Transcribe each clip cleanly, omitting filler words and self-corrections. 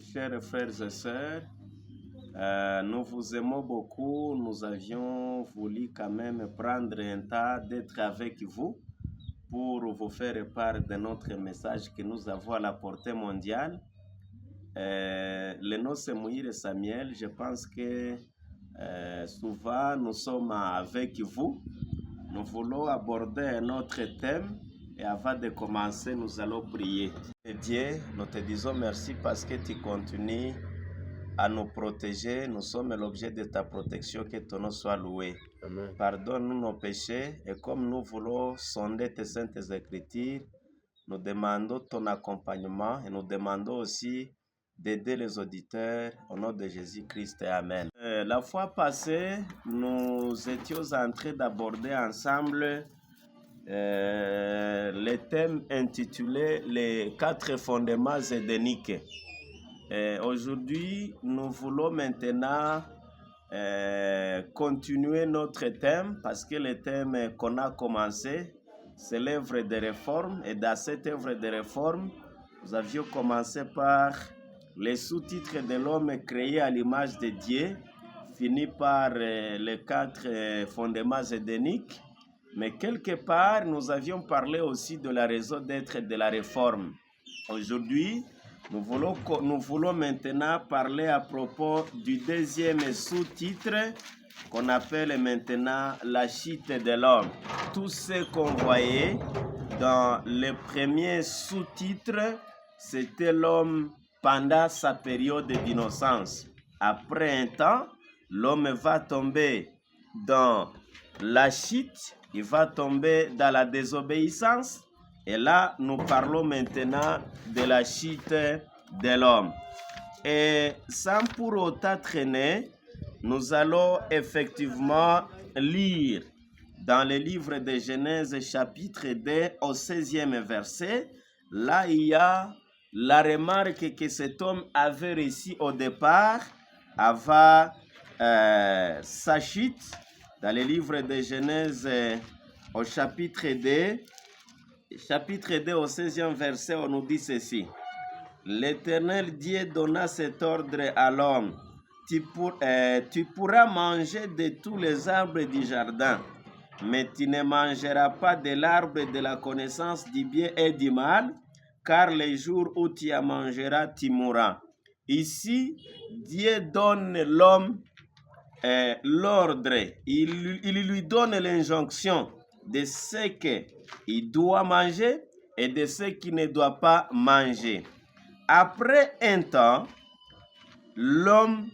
chers frères et sœurs, nous vous aimons beaucoup. Nous avions voulu quand même prendre un temps d'être avec vous pour vous faire part de notre message que nous avons à la portée mondiale. Le nom c'est Mouire Samuel. Je pense que souvent nous sommes avec vous. Nous voulons aborder un autre thème et avant de commencer, nous allons prier. Dieu, nous te disons merci parce que tu continues à nous protéger. Nous sommes l'objet de ta protection, que ton nom soit loué. Amen. Pardonne-nous nos péchés et comme nous voulons sonder tes saintes écritures, nous demandons ton accompagnement et nous demandons aussi d'aider les auditeurs au nom de Jésus-Christ. Amen. La fois passée, nous étions en train d'aborder ensemble le thème intitulé Les 4 fondements édéniques. Aujourd'hui, nous voulons maintenant continuer notre thème parce que le thème qu'on a commencé, c'est l'œuvre de réforme. Et dans cette œuvre de réforme, nous avions commencé par les sous-titres de l'homme créé à l'image de Dieu, fini par les 4 fondements édéniques. Mais quelque part, nous avions parlé aussi de la raison d'être de la réforme. Aujourd'hui, nous voulons maintenant parler à propos du deuxième sous-titre qu'on appelle maintenant la chute de l'homme. Tout ce qu'on voyait dans le premier sous-titre, c'était l'homme pendant sa période d'innocence. Après un temps, l'homme va tomber dans la chute, il va tomber dans la désobéissance. Et là, nous parlons maintenant de la chute de l'homme. Et sans pour autant traîner, nous allons effectivement lire dans le livre de Genèse chapitre 2 au 16e verset. Là, il y a la remarque que cet homme avait réussi au départ avant sa chute. Dans le livre de Genèse au chapitre 2 au 16e verset, on nous dit ceci. L'Éternel Dieu donna cet ordre à l'homme. Tu pourras manger de tous les arbres du jardin, mais tu ne mangeras pas de l'arbre de la connaissance du bien et du mal, car les jours où tu en mangeras, tu mourras. Ici, Dieu donne l'homme l'ordre, il lui donne l'injonction de ce qu'il doit manger et de ce qu'il ne doit pas manger. Après un temps, l'homme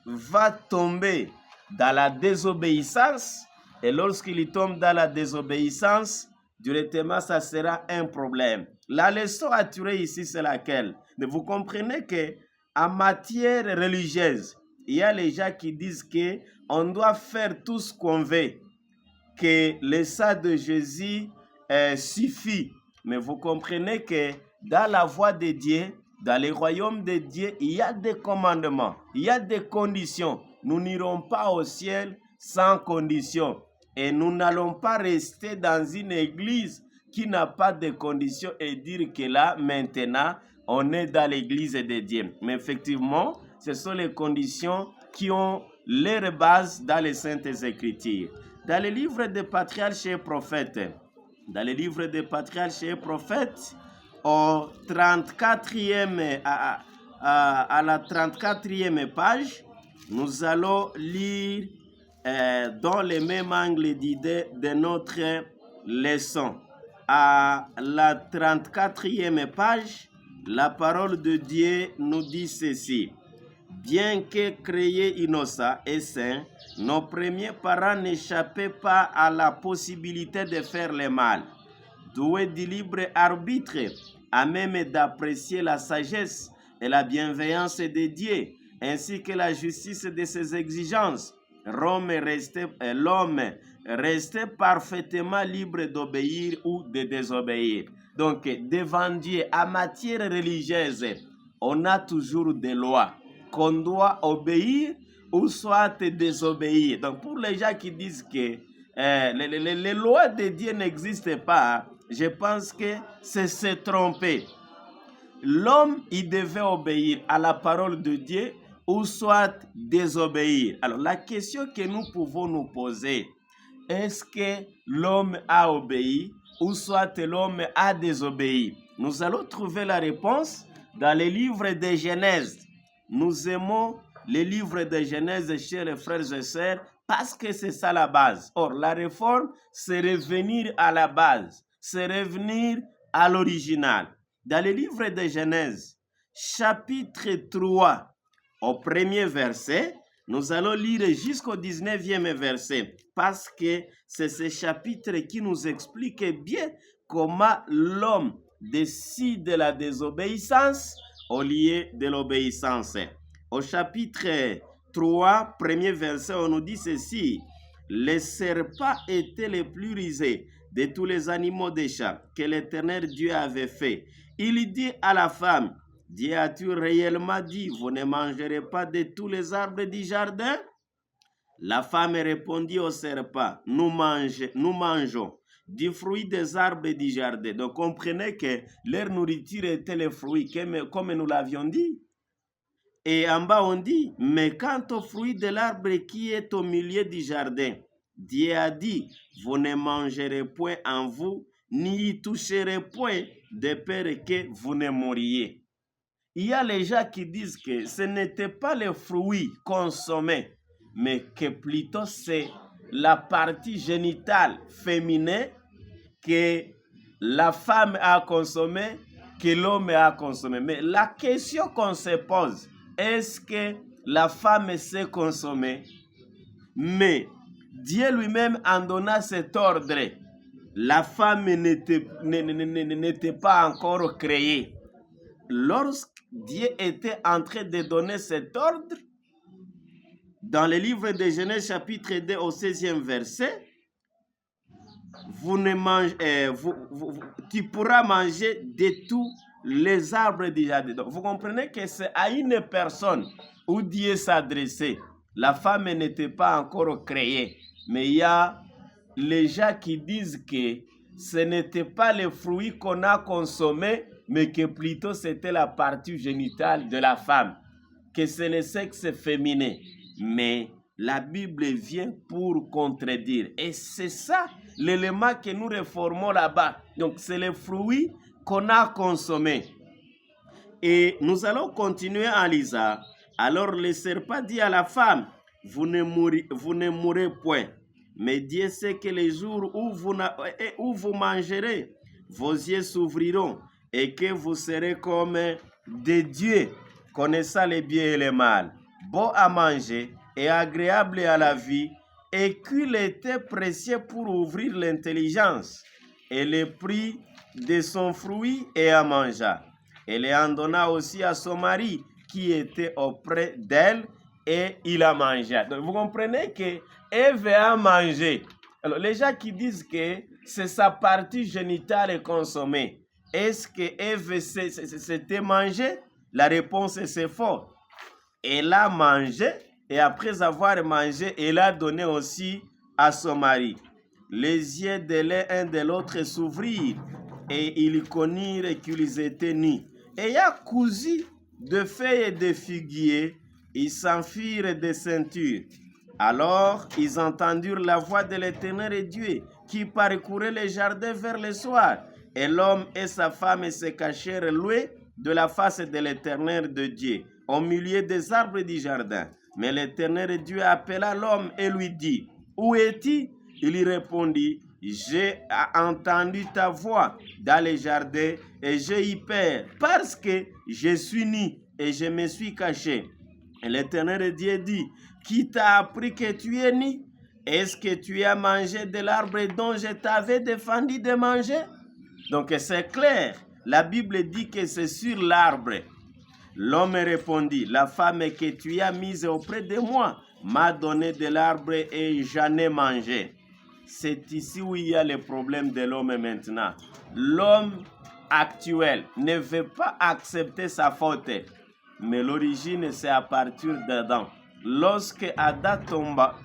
va tomber dans la désobéissance et lorsqu'il tombe dans la désobéissance, directement ça sera un problème. La leçon à tirer ici c'est laquelle? Vous comprenez que en matière religieuse, il y a les gens qui disent qu'on doit faire tout ce qu'on veut, que le sang de Jésus suffit. Mais vous comprenez que dans la voie de Dieu, dans le royaume de Dieu, il y a des commandements, il y a des conditions. Nous n'irons pas au ciel sans conditions. Et nous n'allons pas rester dans une église qui n'a pas de conditions et dire que là, maintenant, on est dans l'église de Dieu. Mais effectivement, ce sont les conditions qui ont leur base dans les Saintes Écritures. Dans le livre des Patriarches et Prophètes, au 34e, à la 34e page, nous allons lire dans le même angle d'idée de notre leçon. À la 34e page, la parole de Dieu nous dit ceci. Bien que créés innocents et saints, nos premiers parents n'échappaient pas à la possibilité de faire le mal. Doués du libre arbitre, à même d'apprécier la sagesse et la bienveillance de Dieu, ainsi que la justice de ses exigences, l'homme restait parfaitement libre d'obéir ou de désobéir. Donc, devant Dieu, en matière religieuse, on a toujours des lois qu'on doit obéir ou soit désobéir. Donc, pour les gens qui disent que les lois de Dieu n'existent pas, je pense que c'est se tromper. l'homme, il devait obéir à la parole de Dieu ou soit désobéir. Alors, la question que nous pouvons nous poser, est-ce que l'homme a obéi ou soit l'homme a désobéi? Nous allons trouver la réponse dans les livres de Genèse. Nous aimons les livres de Genèse chez les frères et sœurs parce que c'est ça la base. Or, la réforme, c'est revenir à la base, c'est revenir à l'original. Dans les livres de Genèse, chapitre 3, au premier verset, nous allons lire jusqu'au 19e verset parce que c'est ce chapitre qui nous explique bien comment l'homme décide de la désobéissance au lieu de l'obéissance. Au chapitre 3, premier verset, on nous dit ceci: les serpents étaient les plus rusés de tous les animaux des champs que l'Éternel Dieu avait fait. Il dit à la femme: Dieu a-t-il réellement dit, vous ne mangerez pas de tous les arbres du jardin? La femme répondit au serpent: nous mangeons du fruit des arbres du jardin. Donc comprenez que leur nourriture était les fruits, comme nous l'avions dit. Et en bas on dit: mais quant au fruit de l'arbre qui est au milieu du jardin, Dieu a dit, vous ne mangerez point en vous, ni y toucherez point, de peur que vous ne mouriez. Il y a les gens qui disent que ce n'était pas les fruits consommés, mais que plutôt c'est la partie génitale féminine que la femme a consommée, que l'homme a consommé. Mais la question qu'on se pose, est-ce que la femme s'est consommée? Mais Dieu lui-même en donna cet ordre. La femme n'était pas encore créée. Lorsque Dieu était en train de donner cet ordre, dans le livre de Genèse chapitre 2 au 16e verset, tu pourras manger de tous les arbres du jardin. Donc, vous comprenez que c'est à une personne où Dieu s'adressait. La femme n'était pas encore créée. Mais il y a les gens qui disent que ce n'était pas les fruits qu'on a consommés, mais que plutôt c'était la partie génitale de la femme, que c'est le sexe féminin. Mais la Bible vient pour contredire. Et c'est ça l'élément que nous réformons là-bas. Donc c'est les fruits qu'on a consommés. Et nous allons continuer en lisant. Alors le serpent dit à la femme, vous ne mourrez point. Mais Dieu sait que les jours où vous mangerez, vos yeux s'ouvriront et que vous serez comme des dieux, connaissant le bien et le mal, bon à manger et agréable à la vie, et qu'il était précieux pour ouvrir l'intelligence. Et le prit de son fruit et en mangea. Elle en donna aussi à son mari qui était auprès d'elle, et il a mangé. Donc vous comprenez que Ève a mangé. Alors les gens qui disent que c'est sa partie génitale consommée, est-ce que Ève s'était mangée? La réponse est c'est faux. Elle a mangé, et après avoir mangé, elle a donné aussi à son mari. Les yeux de l'un de l'autre s'ouvrirent, et ils connurent qu'ils étaient nus. Ayant cousu de feuilles et de figuiers, ils s'enfuirent des ceintures. Alors ils entendirent la voix de l'Éternel Dieu qui parcourait les jardins vers le soir. Et l'homme et sa femme se cachèrent loin de la face de l'Éternel de Dieu, au milieu des arbres du jardin. Mais l'Éternel Dieu appela l'homme et lui dit, où es-tu? Il lui répondit, j'ai entendu ta voix dans le jardin et j'ai eu peur parce que je suis nu et je me suis caché. Et l'Éternel Dieu dit, qui t'a appris que tu es nu? Est-ce que tu as mangé de l'arbre dont je t'avais défendu de manger? Donc c'est clair, la Bible dit que c'est sur l'arbre. L'homme répondit, la femme que tu as mise auprès de moi m'a donné de l'arbre et j'en ai mangé. C'est ici où il y a le problème de l'homme maintenant. L'homme actuel ne veut pas accepter sa faute, mais l'origine c'est à partir d'Adam. Lorsque Adam tomba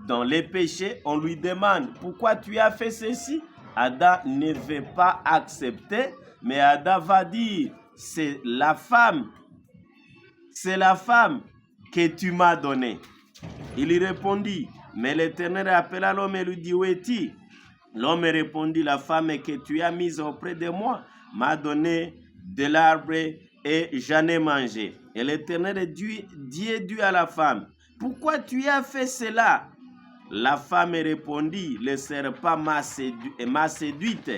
dans les péchés, on lui demande pourquoi tu as fait ceci. Adam ne veut pas accepter, mais Adam va dire c'est la femme que tu m'as donnée. Il lui répondit, mais l'Éternel appela l'homme et lui dit, où es-tu? L'homme répondit, la femme que tu as mise auprès de moi m'a donné de l'arbre et j'en ai mangé. Et l'Éternel dit à la femme, pourquoi tu as fait cela? La femme répondit, le serpent m'a séduite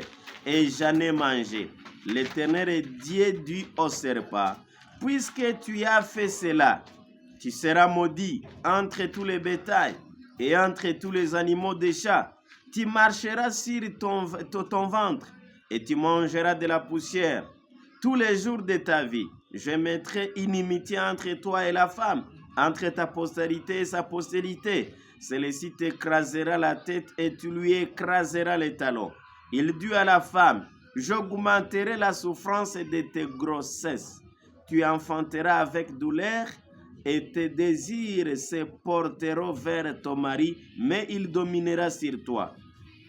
et j'en ai mangé. L'Éternel dit au serpent, puisque tu as fait cela, tu seras maudit entre tous les bétails et entre tous les animaux des champs. Tu marcheras sur ton ventre et tu mangeras de la poussière tous les jours de ta vie. Je mettrai inimitié entre toi et la femme, entre ta postérité et sa postérité. Celui-ci t'écrasera la tête et tu lui écraseras les talons. Il dit à la femme, j'augmenterai la souffrance de tes grossesses. Tu enfanteras avec douleur et tes désirs se porteront vers ton mari, mais il dominera sur toi.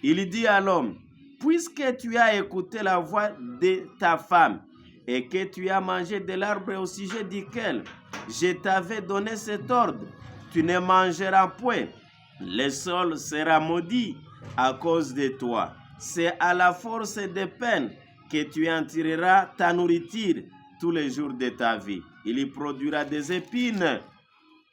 Il dit à l'homme, puisque tu as écouté la voix de ta femme et que tu as mangé de l'arbre au sujet duquel je t'avais donné cet ordre, tu ne mangeras point. Le sol sera maudit à cause de toi. C'est à la force de peine que tu en tireras ta nourriture tous les jours de ta vie. Il y produira des épines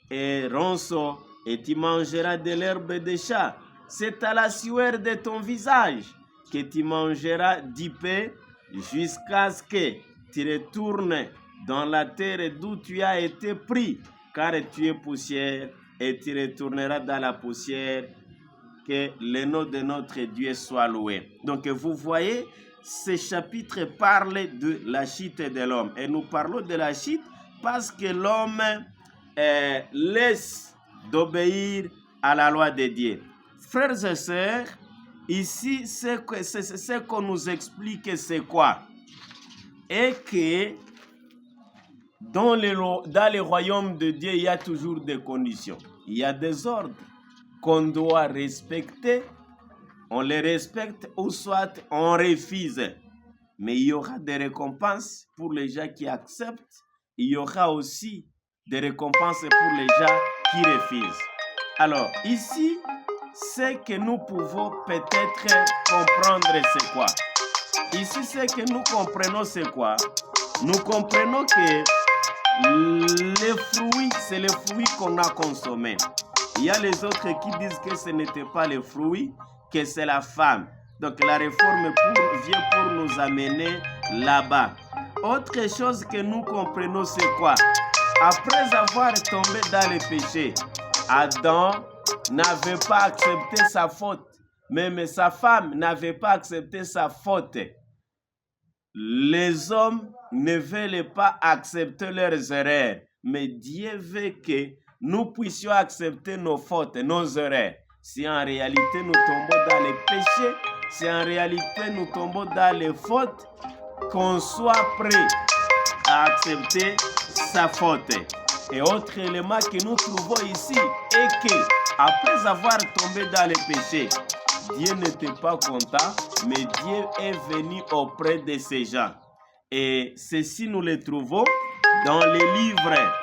et ronceaux, et tu mangeras de l'herbe des champs. C'est à la sueur de ton visage que tu mangeras du pain jusqu'à ce que tu retournes dans la terre d'où tu as été pris, car tu es poussière et tu retourneras dans la poussière. Que le nom de notre Dieu soit loué. Donc vous voyez, ce chapitre parle de la chute de l'homme. Et nous parlons de la chute parce que l'homme laisse d'obéir à la loi de Dieu. Frères et sœurs, ici, ce qu'on nous explique, c'est quoi? Et que dans le royaume de Dieu, il y a toujours des conditions. Il y a des ordres qu'on doit respecter. On les respecte ou soit on refuse. Mais il y aura des récompenses pour les gens qui acceptent. Il y aura aussi des récompenses pour les gens qui refusent. Alors, ici, ce que nous pouvons peut-être comprendre, c'est quoi? Ici, ce que nous comprenons, c'est quoi? Nous comprenons que les fruits, c'est les fruits qu'on a consommés. Il y a les autres qui disent que ce n'était pas les fruits, que c'est la femme. Donc la réforme vient pour nous amener là-bas. Autre chose que nous comprenons, c'est quoi? Après avoir tombé dans le péché, Adam n'avait pas accepté sa faute. Même sa femme n'avait pas accepté sa faute. Les hommes ne veulent pas accepter leurs erreurs. Mais Dieu veut que nous puissions accepter nos fautes, nos erreurs. Si en réalité nous tombons dans les péchés, si en réalité nous tombons dans les fautes, qu'on soit prêt à accepter sa faute. Et autre élément que nous trouvons ici est que, après avoir tombé dans les péchés, Dieu n'était pas content, mais Dieu est venu auprès de ces gens. Et ceci, nous le trouvons dans les livres.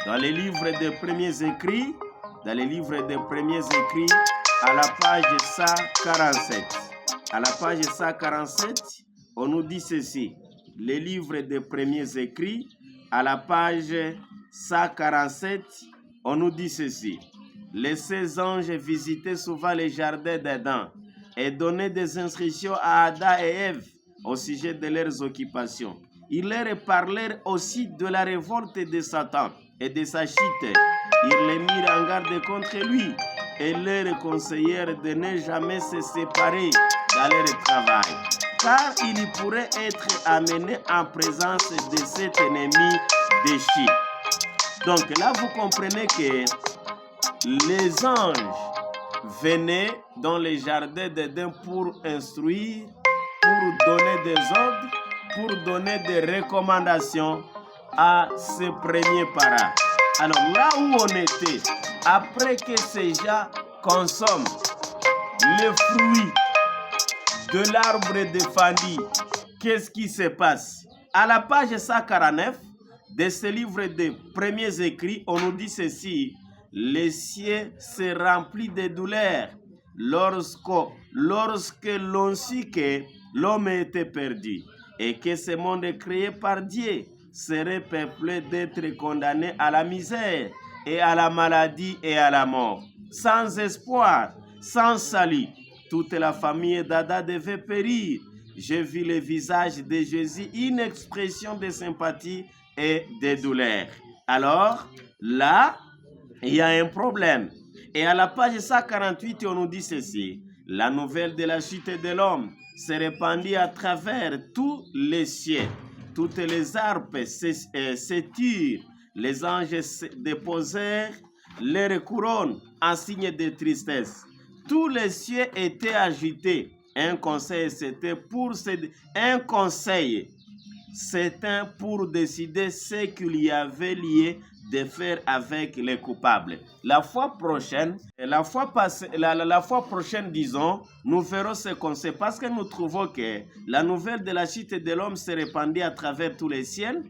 Dans les livres des premiers écrits, à la page 147. À la page 147, on nous dit ceci. Les livres des premiers écrits, à la page 147, on nous dit ceci. Les 16 anges visitaient souvent les jardins d'Adam et donnaient des instructions à Adam et Ève au sujet de leurs occupations. Ils leur parlèrent aussi de la révolte de Satan et de sa chute. Ils les mirent en garde contre lui et leur conseillèrent de ne jamais se séparer dans leur travail, car il pourrait être amené en présence de cet ennemi déchu. Donc là, vous comprenez que les anges venaient dans les jardins d'Éden pour instruire, pour donner des ordres, pour donner des recommandations à ses premiers parents. Alors là où on était, après que ces gens consomment les fruits de l'arbre défendu, qu'est-ce qui se passe? À la page 149 de ce livre des premiers écrits, on nous dit ceci: les cieux se remplissent de douleur lorsque l'on sut que l'homme était perdu et que ce monde créé par Dieu serait peuplé d'être condamné à la misère et à la maladie et à la mort, sans espoir, sans salut. Toute la famille d'Adam devait périr. J'ai vu le visage de Jésus, une expression de sympathie et de douleur. Alors, là, il y a un problème. Et à la page 148, on nous dit ceci: la nouvelle de la chute de l'homme se répandit à travers tous les cieux. Toutes les harpes s'étirent, les anges déposèrent leurs couronnes en signe de tristesse. Tous les cieux étaient agités. Un conseil, c'était pour décider ce qu'il y avait lieu de faire avec les coupables. La fois prochaine, disons, nous verrons ce qu'on sait, parce que nous trouvons que la nouvelle de la chute de l'homme se répandit à travers tous les ciels.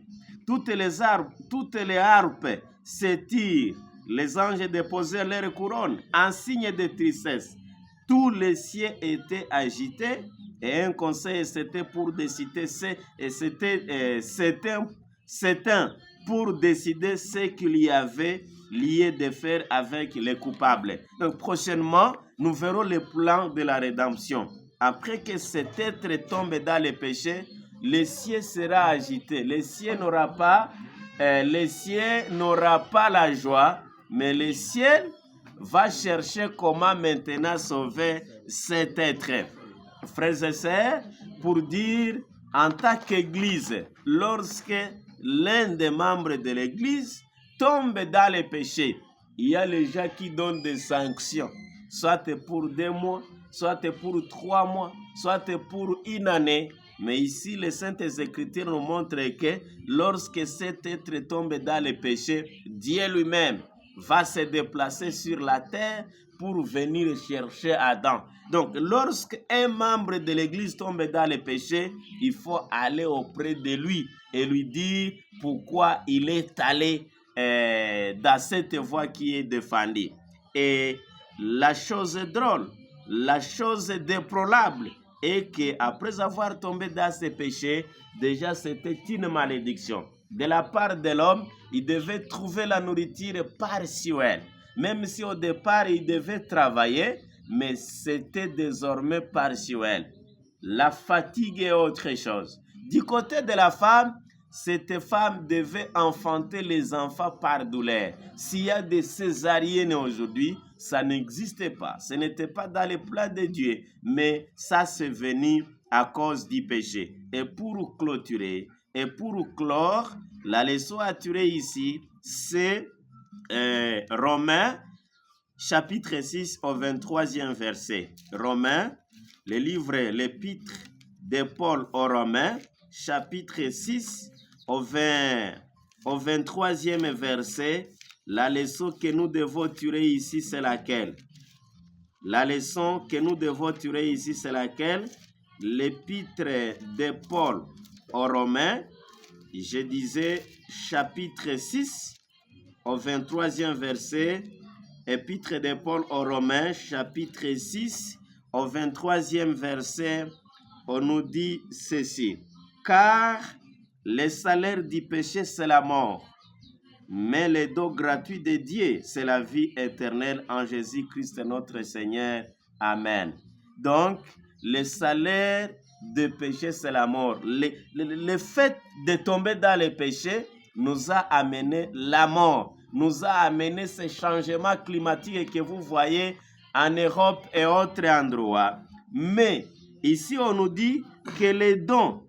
Toutes les harpes s'étirent, les anges déposaient leurs couronnes en signe de tristesse. Tous les cieux étaient agités et un conseil c'était pour décider pour décider ce qu'il y avait lieu de faire avec les coupables. Donc prochainement, nous verrons le plan de la rédemption. Après que cet être tombe dans le péché, le ciel sera agité. Le ciel n'aura pas la joie, mais le ciel va chercher comment maintenant sauver cet être. Frères et sœurs, pour dire, en tant qu'Église, lorsque l'un des membres de l'Église tombe dans le péché, il y a les gens qui donnent des sanctions, soit pour 2 mois, soit pour 3 mois, soit pour 1 année. Mais ici, les Saintes Écritures nous montrent que lorsque cet être tombe dans le péché, Dieu lui-même va se déplacer sur la terre pour venir chercher Adam. Donc, lorsqu'un membre de l'Église tombe dans le péché, il faut aller auprès de lui et lui dire pourquoi il est allé dans cette voie qui est défendue. Et la chose drôle, la chose déplorable est qu'après avoir tombé dans ce péché, déjà c'était une malédiction. De la part de l'homme, il devait trouver la nourriture par ciel. Même si au départ, il devait travailler, mais c'était désormais par ciel. La fatigue est autre chose. Du côté de la femme, cette femme devait enfanter les enfants par douleur. S'il y a des césariennes aujourd'hui, ça n'existait pas. Ce n'était pas dans le plan de Dieu, mais ça c'est venu à cause du péché. Et pour clôturer, et pour clore, la leçon à tirer ici, c'est Romains, chapitre 6 au 23e verset. Romains, l'épître de Paul aux Romains, chapitre 6 au 23e verset. La leçon que nous devons tirer ici, c'est laquelle? La leçon que nous devons tirer ici, c'est laquelle? L'épître de Paul aux Romains, je disais chapitre 6 au 23e verset. Épître de Paul aux Romains, chapitre 6 au 23e verset, on nous dit ceci: car le salaire du péché, c'est la mort, mais le don gratuit de Dieu, c'est la vie éternelle en Jésus-Christ notre Seigneur. Amen. Donc, le salaire du péché, c'est la mort. Le fait de tomber dans le péché nous a amené la mort, nous a amené ce changement climatique que vous voyez en Europe et autres endroits. Mais ici, on nous dit que les dons,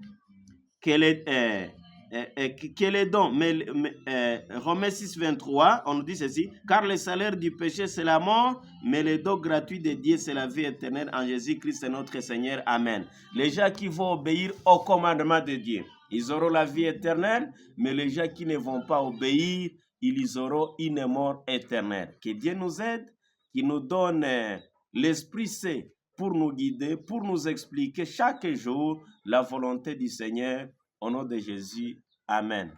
Romains 6, 23, on nous dit ceci: car le salaire du péché, c'est la mort, mais le don gratuit de Dieu, c'est la vie éternelle en Jésus-Christ notre Seigneur. Amen. Les gens qui vont obéir au commandement de Dieu, ils auront la vie éternelle, mais les gens qui ne vont pas obéir, ils auront une mort éternelle. Que Dieu nous aide, qu'il nous donne l'Esprit Saint pour nous guider, pour nous expliquer chaque jour la volonté du Seigneur Au nom de Jésus, Amen.